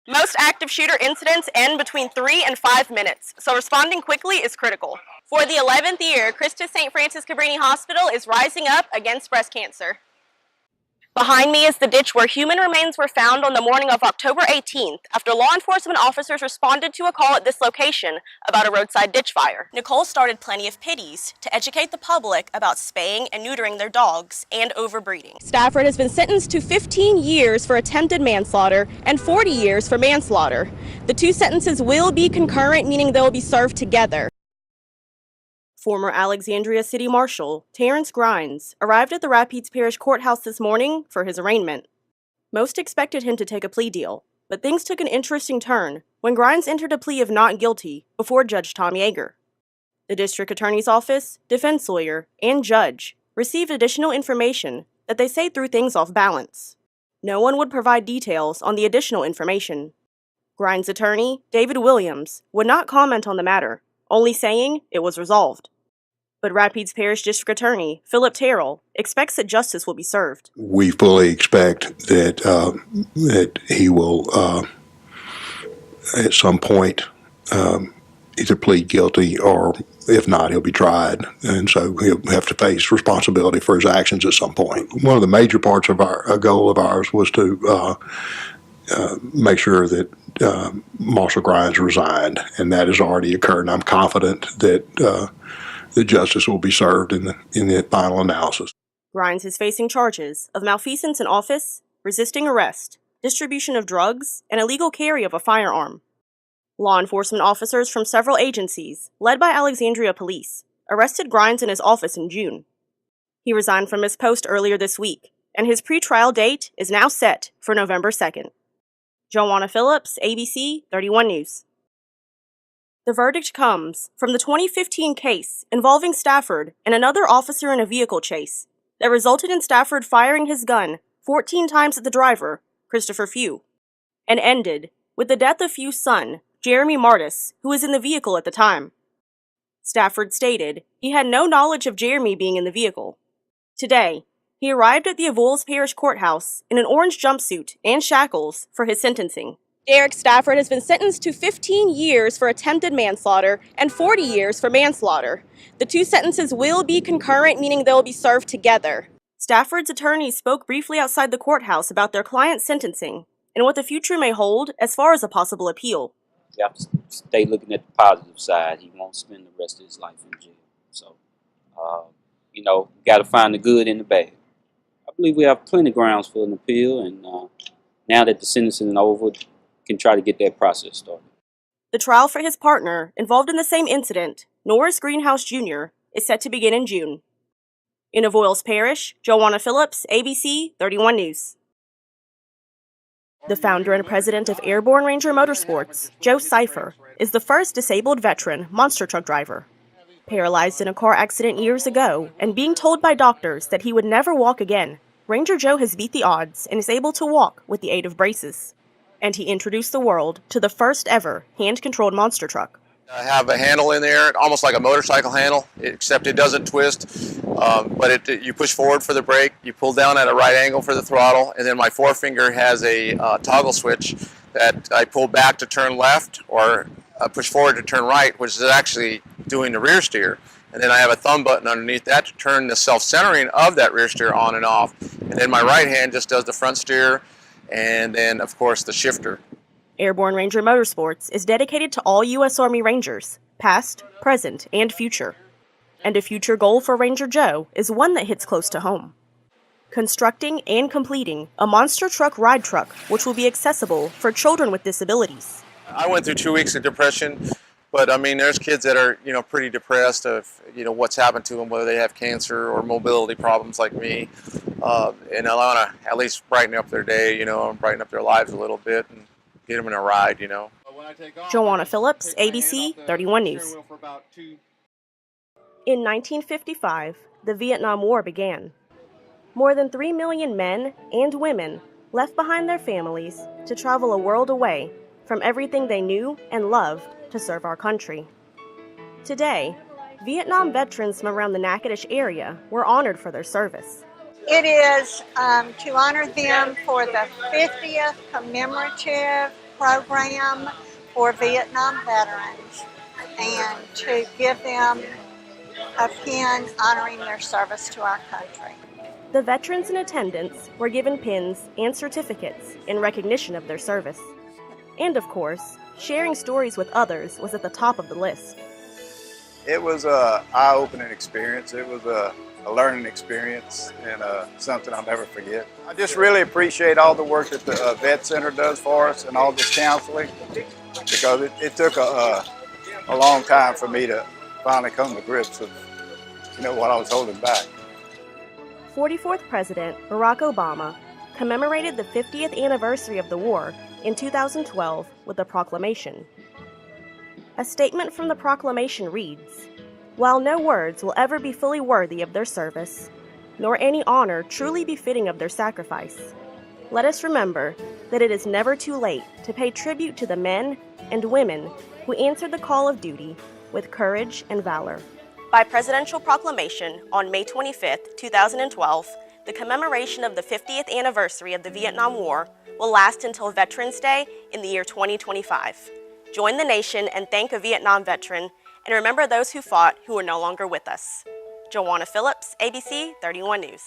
Most active shooter incidents end between 3 and 5 minutes, so responding quickly is critical. For the 11th year, Christus St. Francis Cabrini Hospital is rising up against breast cancer. Behind me is the ditch where human remains were found on the morning of October 18th after law enforcement officers responded to a call at this location about a roadside ditch fire. Nicole started Plenty of Pities to educate the public about spaying and neutering their dogs and overbreeding. Stafford has been sentenced to 15 years for attempted manslaughter and 40 years for manslaughter. The two sentences will be concurrent, meaning they will be served together. Former Alexandria City Marshal Terrence Grimes arrived at the Rapides Parish Courthouse this morning for his arraignment. Most expected him to take a plea deal, but things took an interesting turn when Grimes entered a plea of not guilty before Judge Tom Yeager. The district attorney's office, defense lawyer, and judge received additional information that they say threw things off balance. No one would provide details on the additional information. Grimes' attorney, David Williams, would not comment on the matter, only saying it was resolved. But Rapides Parish District Attorney Phillips expects that justice will be served. We fully expect that he will, at some point, either plead guilty or, if not, he'll be tried. And so he'll have to face responsibility for his actions at some point. One of the major parts of a goal of ours was to make sure that Marshal Grimes resigned, and that has already occurred. And I'm confident that the justice will be served in the final analysis. Grimes is facing charges of malfeasance in office, resisting arrest, distribution of drugs, and illegal carry of a firearm. Law enforcement officers from several agencies, led by Alexandria Police, arrested Grimes in his office in June. He resigned from his post earlier this week, and his pretrial date is now set for November 2nd. Jojuana Phillips, ABC 31 News. The verdict comes from the 2015 case involving Stafford and another officer in a vehicle chase that resulted in Stafford firing his gun 14 times at the driver, Christopher Few, and ended with the death of Few's son, Jeremy Martis, who was in the vehicle at the time. Stafford stated he had no knowledge of Jeremy being in the vehicle. Today, he arrived at the Avoyelles Parish Courthouse in an orange jumpsuit and shackles for his sentencing. Derek Stafford has been sentenced to 15 years for attempted manslaughter and 40 years for manslaughter. The two sentences will be concurrent, meaning they will be served together. Stafford's attorneys spoke briefly outside the courthouse about their client's sentencing and what the future may hold as far as a possible appeal. You have to stay looking at the positive side. He won't spend the rest of his life in jail. So, you got to find the good in the bad. I believe we have plenty of grounds for an appeal, and now that the sentencing is over, can try to get that process started. The trial for his partner, involved in the same incident, Norris Greenhouse Jr., is set to begin in June. In Avoyelles Parish, Jojuana Phillips, ABC 31 News. The founder and president of Airborne Ranger Motorsports, Joe Cipher, is the first disabled veteran monster truck driver. Paralyzed in a car accident years ago and being told by doctors that he would never walk again, Ranger Joe has beat the odds and is able to walk with the aid of braces. And he introduced the world to the first ever hand-controlled monster truck. I have a handle in there, almost like a motorcycle handle, except it doesn't twist. But you push forward for the brake, you pull down at a right angle for the throttle, and then my forefinger has a toggle switch that I pull back to turn left or push forward to turn right, which is actually doing the rear steer. And then I have a thumb button underneath that to turn the self-centering of that rear steer on and off. And then my right hand just does the front steer, and then, of course, the shifter. Airborne Ranger Motorsports is dedicated to all U.S. Army Rangers, past, present, and future. And a future goal for Ranger Joe is one that hits close to home. Constructing and completing a monster truck ride truck, which will be accessible for children with disabilities. I went through 2 weeks of depression, but I mean, there's kids that are, pretty depressed of, what's happened to them, whether they have cancer or mobility problems like me. And I want to at least brighten up their day, and brighten up their lives a little bit and get them in a ride, Jojuana Phillips, ABC 31 News. In 1955, the Vietnam War began. More than 3 million men and women left behind their families to travel a world away from everything they knew and loved to serve our country. Today, Vietnam veterans from around the Natchitoches area were honored for their service. It is to honor them for the 50th commemorative program for Vietnam veterans and to give them a pin honoring their service to our country. The veterans in attendance were given pins and certificates in recognition of their service. And of course, sharing stories with others was at the top of the list. It was an eye-opening experience. It was a learning experience and something I'll never forget. I just really appreciate all the work that the Vet Center does for us and all this counseling, because it took a long time for me to finally come to grips with what I was holding back. 44th President Barack Obama commemorated the 50th anniversary of the war in 2012 with a proclamation. A statement from the proclamation reads, "While no words will ever be fully worthy of their service, nor any honor truly befitting of their sacrifice, let us remember that it is never too late to pay tribute to the men and women who answered the call of duty with courage and valor." By presidential proclamation on May 25, 2012, the commemoration of the 50th anniversary of the Vietnam War will last until Veterans Day in the year 2025. Join the nation and thank a Vietnam veteran, and remember those who fought who are no longer with us. Jojuana Phillips, ABC 31 News.